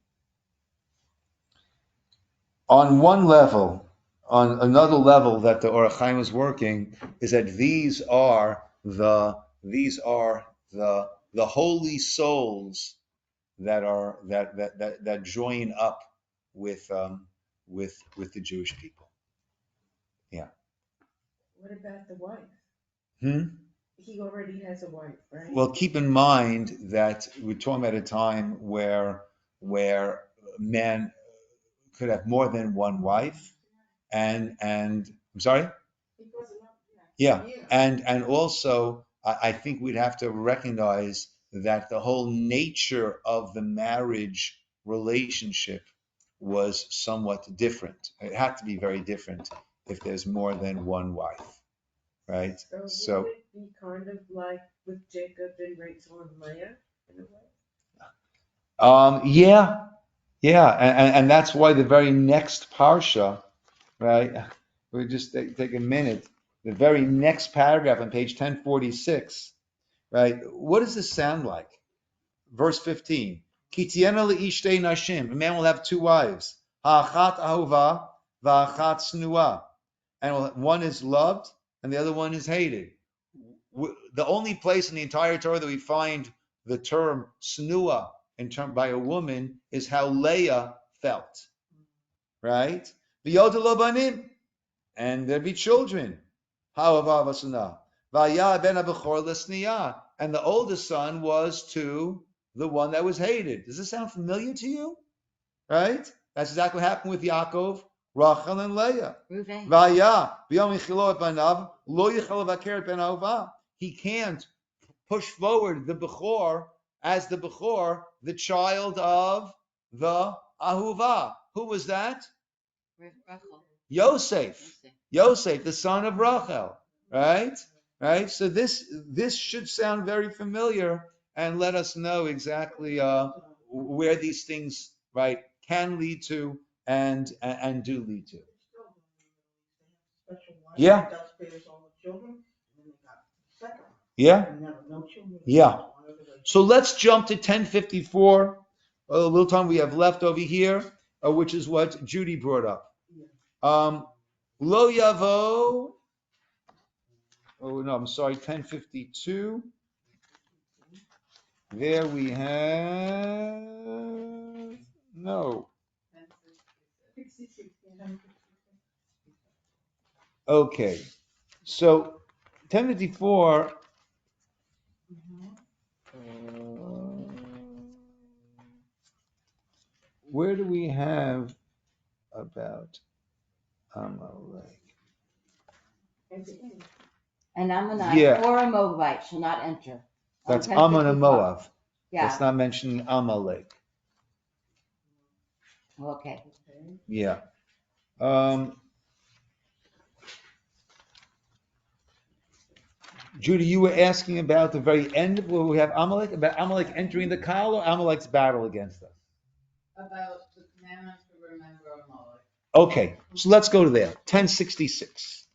[SPEAKER 2] On one level, on another level that the Orach Chaim is working is that these are the holy souls that join up with the Jewish people. Yeah.
[SPEAKER 7] What about the wife? He already has a wife, right?
[SPEAKER 2] Well, keep in mind that we're talking about a time where men could have more than one wife, and I'm sorry. Yeah, and also I think we'd have to recognize that the whole nature of the marriage relationship was somewhat different. It had to be very different if there's more than one wife, right?
[SPEAKER 7] So would it be kind of like with Jacob and Rachel and Leah in a way?
[SPEAKER 2] Yeah, and that's why the very next parsha, right? We just take a minute. The very next paragraph on page 1046, right? What does this sound like? Verse 15. Ki tiena le'ishtei nashim. A man will have two wives. Ha'achat ahuvah va'achat snua. And one is loved and the other one is hated. The only place in the entire Torah that we find the term snua by a woman is how Leah felt, right? V'yoda and there'd be children. And the oldest son was to the one that was hated. Does this sound familiar to you? Right? That's exactly what happened with Yaakov, Rachel, and Leah. He can't push forward the Bechor as the Bechor, the child of the Ahuvah. Who was that? Yosef, the son of Rachel, right? So this should sound very familiar and let us know exactly where these things, right, can lead to and do lead to. Yeah. Yeah. So let's jump to 1054. A little time we have left over here, which is what Judy brought up. Lo yavo. Oh no, I'm sorry. 1052. There we have no. Okay, so 1054. Where do we have about Amalek?
[SPEAKER 1] An Ammonite
[SPEAKER 2] Yeah.
[SPEAKER 1] or a Moabite shall not enter. On
[SPEAKER 2] That's Ammon
[SPEAKER 1] 10:54.
[SPEAKER 2] and Moab.
[SPEAKER 1] Yeah.
[SPEAKER 2] That's not mentioning Amalek.
[SPEAKER 1] Okay.
[SPEAKER 2] Yeah. Judy, you were asking about the very end where we have Amalek, about Amalek entering the Kal or Amalek's battle against us?
[SPEAKER 6] About the commandment to remember Amalek.
[SPEAKER 2] Okay, so let's go to there. 1066.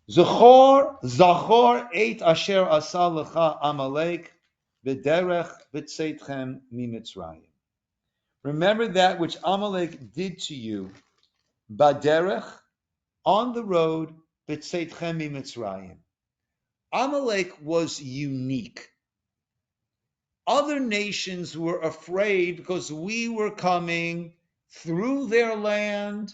[SPEAKER 2] Zachor eit asher asa lecha Amalek b'derech b'tzeitchem mimitzrayim. Remember that which Amalek did to you, b'derech, on the road, b'tzeitchem mimitzrayim. Amalek was unique. Other nations were afraid because we were coming through their land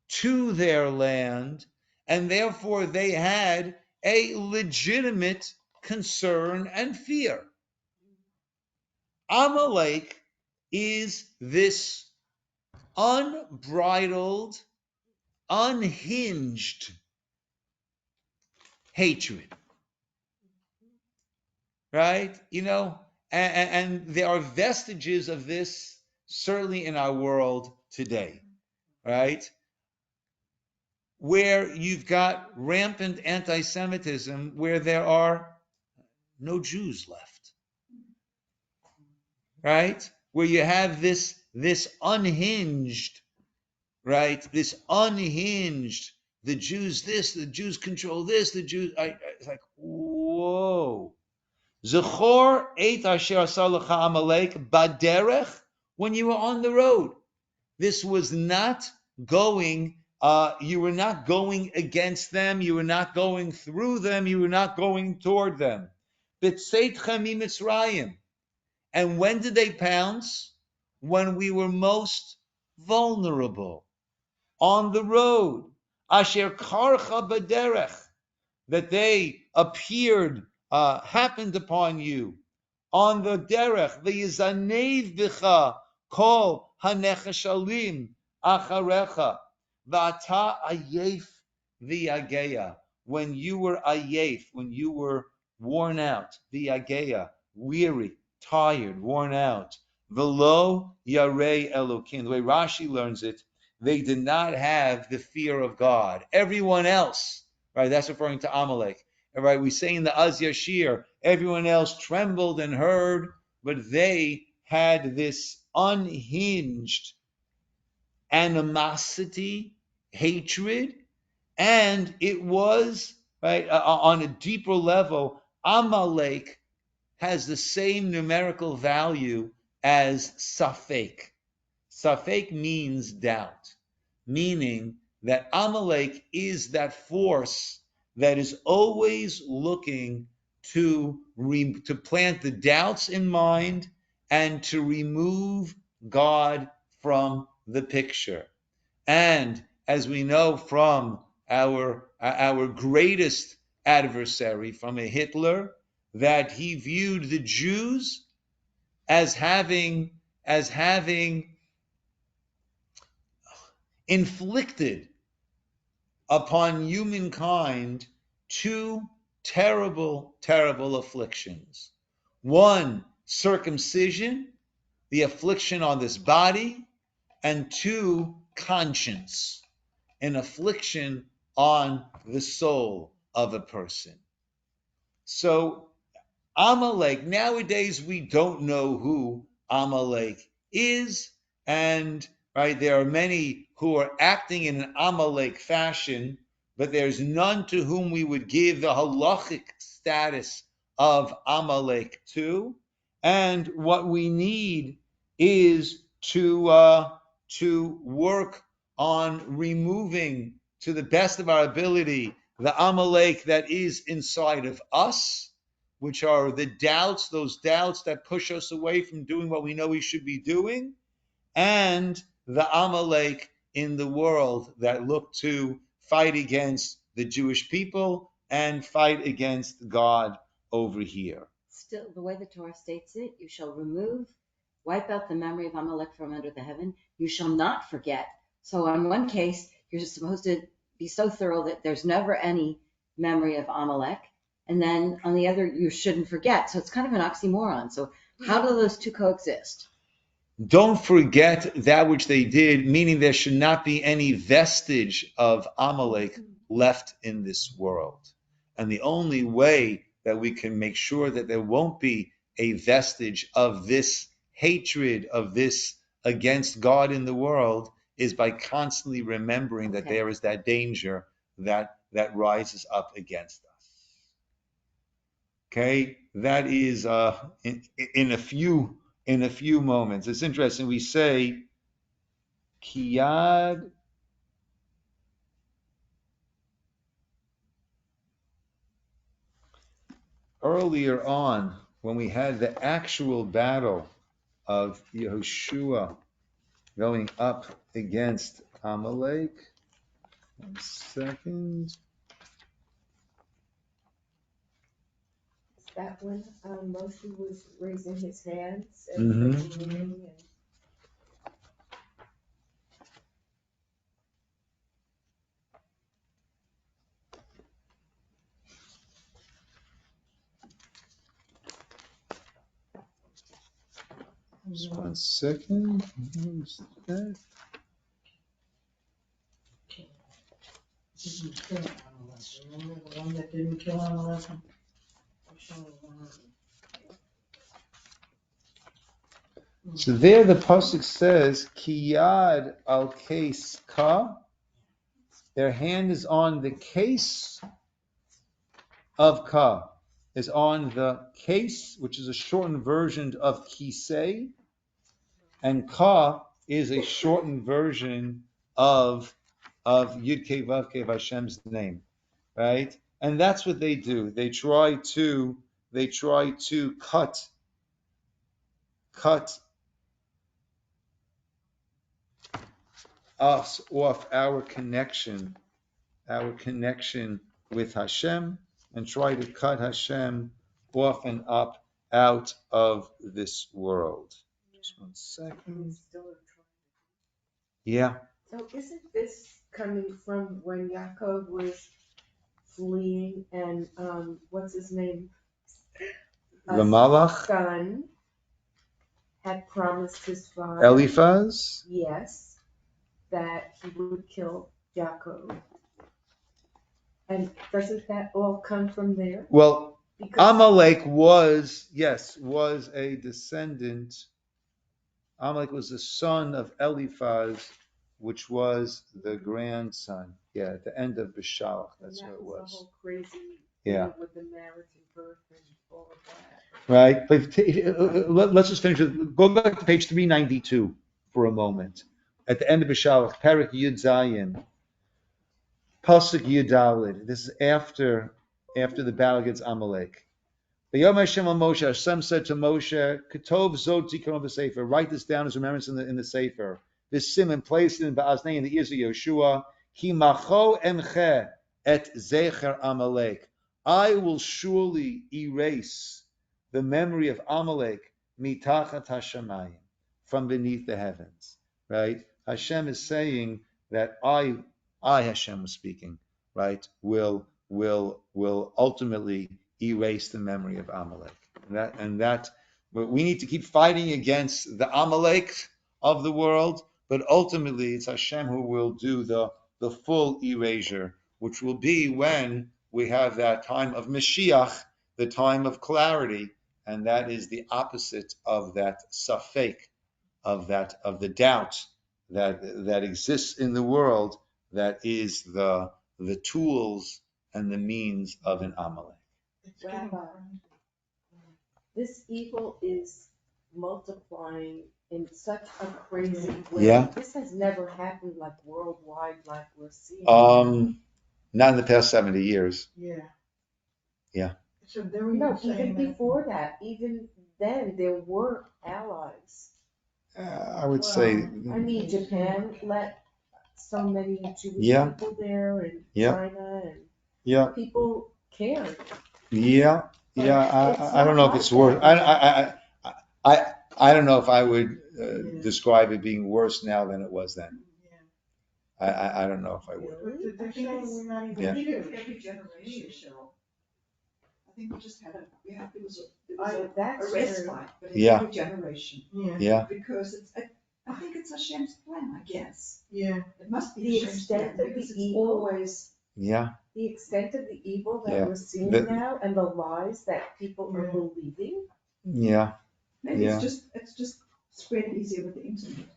[SPEAKER 2] to their land, and therefore they had a legitimate concern and fear. Amalek is this unbridled, unhinged hatred, right? And there are vestiges of this certainly in our world today, right? Where you've got rampant anti-Semitism, where there are no Jews left, right? Where you have this unhinged, right? This unhinged, the Jews this, the Jews control this, the Jews, it's like, whoa. Zechor eit asher asa lecha Amalek baderech, when you were on the road. This was not going, you were not going against them, you were not going through them, you were not going toward them. B'tzeitchem mimitzrayim. And when did they pounce? When we were most vulnerable. On the road. Asher karcha baderech. That they appeared, happened upon you. On the derech, v'yizanev bicha kol hanechashalim acharecha v'ata ayef v'yageya. When you were ayef, when you were worn out, v'yageya, weary, tired, worn out, v'lo yarei elokim. The way Rashi learns it, they did not have the fear of God. Everyone else, right? That's referring to Amalek. Right, we say in the Az Yashir, everyone else trembled and heard, but they had this unhinged animosity, hatred, and it was, right, on a deeper level, Amalek has the same numerical value as Safek. Safek means doubt, meaning that Amalek is that force that is always looking to plant the doubts in mind and to remove God from the picture. And as we know from our greatest adversary, from a Hitler, that he viewed the Jews as having inflicted upon humankind two terrible, terrible afflictions. One, circumcision, the affliction on this body, and two, conscience, an affliction on the soul of a person. So Amalek, nowadays we don't know who Amalek is, and right, there are many who are acting in an Amalek fashion, but there's none to whom we would give the halachic status of Amalek to. And what we need is to work on removing, to the best of our ability, the Amalek that is inside of us, which are the doubts, those doubts that push us away from doing what we know we should be doing, and the Amalek in the world that look to fight against the Jewish people and fight against God over here.
[SPEAKER 1] Still, the way the Torah states it, you shall wipe out the memory of Amalek from under the heaven. You shall not forget. So on one case, you're just supposed to be so thorough that there's never any memory of Amalek, and then on the other, you shouldn't forget. So it's kind of an oxymoron. So how do those two coexist?
[SPEAKER 2] Don't forget that which they did, meaning there should not be any vestige of Amalek left in this world. And the only way that we can make sure that there won't be a vestige of this hatred, of this against God in the world, is by constantly remembering that there is that danger that rises up against us. Okay, that is in a few moments. It's interesting. We say kiyad earlier on when we had the actual battle of Yehoshua going up against Amalek. 1 second.
[SPEAKER 7] Is that when Moshe was raising his hands and praying and
[SPEAKER 2] Just 1 second. Where's that?
[SPEAKER 6] Didn't kill Amalek. Remember the one that didn't kill Amalek?
[SPEAKER 2] So there the pasuk says kiyad al case ka. Their hand is on the case of ka, is on the case, which is a shortened version of kisei, and ka is a shortened version of Yud Kei Vav Kei, Hashem's name, right? And that's what they do. They try to cut us off our connection with Hashem, and try to cut Hashem off and up out of this world. Just 1 second.
[SPEAKER 7] still are
[SPEAKER 2] Yeah.
[SPEAKER 7] trying. So isn't this coming from when Yaakov was fleeing and what's his name?
[SPEAKER 2] The Malach,
[SPEAKER 7] Son had promised his father,
[SPEAKER 2] Eliphaz.
[SPEAKER 7] yes, that he would kill Yaakov. And doesn't that all come from there?
[SPEAKER 2] Well,
[SPEAKER 7] Because
[SPEAKER 2] Amalek was a descendant. Amalek was the son of Eliphaz, which was the grandson. Yeah, at the end of Bishalach, that's what it
[SPEAKER 7] the
[SPEAKER 2] was.
[SPEAKER 7] whole crazy
[SPEAKER 2] Yeah.
[SPEAKER 7] with the marriage and birth and all of that.
[SPEAKER 2] Right, but let's just finish it. Go back to page 392 for a moment. At the end of Bishalach, Perek Yud Zayin, Pasuk Yud Daled. This is after the battle against Amalek. V'yom Hashem al Moshe, Hashem said to Moshe, Ketov zot zikaron b'sefer, write this down as remembrance in the sefer. This simon, place it in Ba'aznei, in the ears of Yeshua. Ki macho emche et zecher Amalek. I will surely erase the memory of Amalek mitachat hashamayim, from beneath the heavens. Right? Hashem is saying that I Hashem was speaking, right? Will ultimately erase the memory of Amalek. But we need to keep fighting against the Amalek of the world, but ultimately it's Hashem who will do the full erasure, which will be when we have that time of Mashiach, the time of clarity, and that is the opposite of that safek, of the doubt that exists in the world, that is the tools and the means of an Amalek.
[SPEAKER 7] Rabbi, this evil is multiplying in such a crazy way.
[SPEAKER 2] Yeah.
[SPEAKER 7] This has never happened like worldwide, like we're seeing.
[SPEAKER 2] Not in the past 70 years.
[SPEAKER 3] Yeah.
[SPEAKER 2] Yeah.
[SPEAKER 3] So they were
[SPEAKER 7] No,
[SPEAKER 3] saying
[SPEAKER 7] even
[SPEAKER 3] that-
[SPEAKER 7] before that, even then, there were allies.
[SPEAKER 2] I would say.
[SPEAKER 7] I mean, Japan let so many Jewish
[SPEAKER 2] Yeah.
[SPEAKER 7] people there, and
[SPEAKER 2] Yeah.
[SPEAKER 7] China, and
[SPEAKER 2] Yeah.
[SPEAKER 7] people cared.
[SPEAKER 2] Yeah. I don't know if it's worse. I don't know if I would describe it being worse now than it was then.
[SPEAKER 3] Yeah.
[SPEAKER 2] I don't know if I would.
[SPEAKER 3] But they're saying we're not even
[SPEAKER 2] Yeah.
[SPEAKER 4] Every generation, Cheryl. I think we just had there was a
[SPEAKER 7] That's
[SPEAKER 4] respite,
[SPEAKER 7] true.
[SPEAKER 4] but in
[SPEAKER 2] Yeah.
[SPEAKER 4] every generation.
[SPEAKER 3] Yeah,
[SPEAKER 2] Yeah,
[SPEAKER 4] Because I think it's Hashem's plan, I guess.
[SPEAKER 3] yeah.
[SPEAKER 4] It must be
[SPEAKER 7] The
[SPEAKER 4] Hashem's
[SPEAKER 7] extent
[SPEAKER 4] plan
[SPEAKER 7] of
[SPEAKER 4] because
[SPEAKER 7] the
[SPEAKER 4] it's
[SPEAKER 7] evil.
[SPEAKER 4] always,
[SPEAKER 2] yeah,
[SPEAKER 7] The extent of the evil that
[SPEAKER 2] Yeah.
[SPEAKER 7] we're seeing
[SPEAKER 2] The-
[SPEAKER 7] now and the lies that people are
[SPEAKER 3] Yeah.
[SPEAKER 7] believing.
[SPEAKER 2] yeah,
[SPEAKER 4] maybe
[SPEAKER 2] Yeah.
[SPEAKER 4] it's just spread easier with the internet.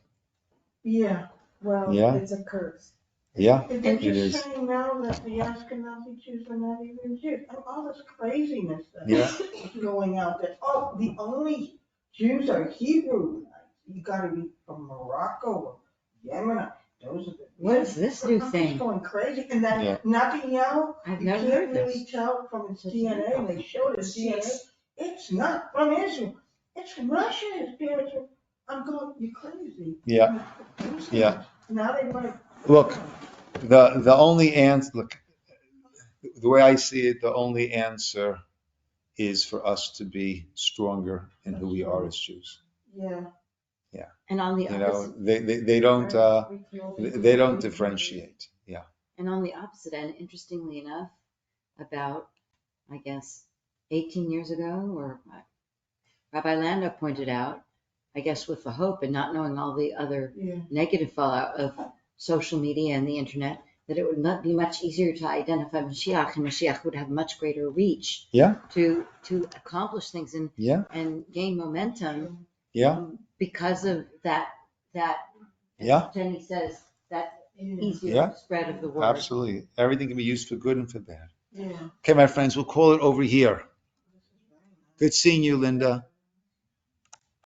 [SPEAKER 3] Yeah.
[SPEAKER 7] Well,
[SPEAKER 2] Yeah.
[SPEAKER 7] it's a curse.
[SPEAKER 2] yeah.
[SPEAKER 3] And they're
[SPEAKER 2] It
[SPEAKER 3] just
[SPEAKER 2] is.
[SPEAKER 3] saying now that the Ashkenazi Jews are not even Jews. And all this craziness
[SPEAKER 2] Yeah.
[SPEAKER 3] that's going out there. Oh, the only Jews are Hebrew. You gotta be from Morocco or Yemen. Those are the.
[SPEAKER 1] What is this new
[SPEAKER 3] I'm
[SPEAKER 1] thing?
[SPEAKER 3] just going crazy. And
[SPEAKER 2] Yeah.
[SPEAKER 3] that Netanyahu,
[SPEAKER 1] I've
[SPEAKER 3] you
[SPEAKER 1] never
[SPEAKER 3] can't
[SPEAKER 1] heard
[SPEAKER 3] really
[SPEAKER 1] this.
[SPEAKER 3] tell from his
[SPEAKER 1] Such
[SPEAKER 3] DNA.
[SPEAKER 1] an
[SPEAKER 3] They showed his DNA. It's not from Israel. It's Russia. His parents were. I'm going, you're crazy.
[SPEAKER 2] Yeah. Yeah.
[SPEAKER 3] Now they want to.
[SPEAKER 2] Look, the only answer, look, the way I see it, the only answer is for us to be stronger in who we are as Jews.
[SPEAKER 3] Yeah.
[SPEAKER 1] And on the
[SPEAKER 2] You know,
[SPEAKER 1] opposite,
[SPEAKER 2] they don't
[SPEAKER 7] We can all be
[SPEAKER 2] they don't
[SPEAKER 7] together.
[SPEAKER 2] differentiate. Yeah.
[SPEAKER 1] and on the opposite end, interestingly enough, about, I guess, 18 years ago, or Rabbi Lando pointed out, I guess with the hope and not knowing all the other
[SPEAKER 3] Yeah.
[SPEAKER 1] negative fallout of social media and the internet, that it would not be much easier to identify Mashiach, and Mashiach would have much greater reach
[SPEAKER 2] Yeah.
[SPEAKER 1] to accomplish things
[SPEAKER 2] Yeah.
[SPEAKER 1] and gain momentum
[SPEAKER 2] Yeah.
[SPEAKER 1] because of that
[SPEAKER 2] Yeah.
[SPEAKER 1] as Jenny says, that
[SPEAKER 3] Yeah.
[SPEAKER 1] easier
[SPEAKER 2] Yeah.
[SPEAKER 1] spread of the word.
[SPEAKER 2] Absolutely. Everything can be used for good and for bad.
[SPEAKER 3] Yeah.
[SPEAKER 2] Okay, my friends, we'll call it over here. Good seeing you, Linda.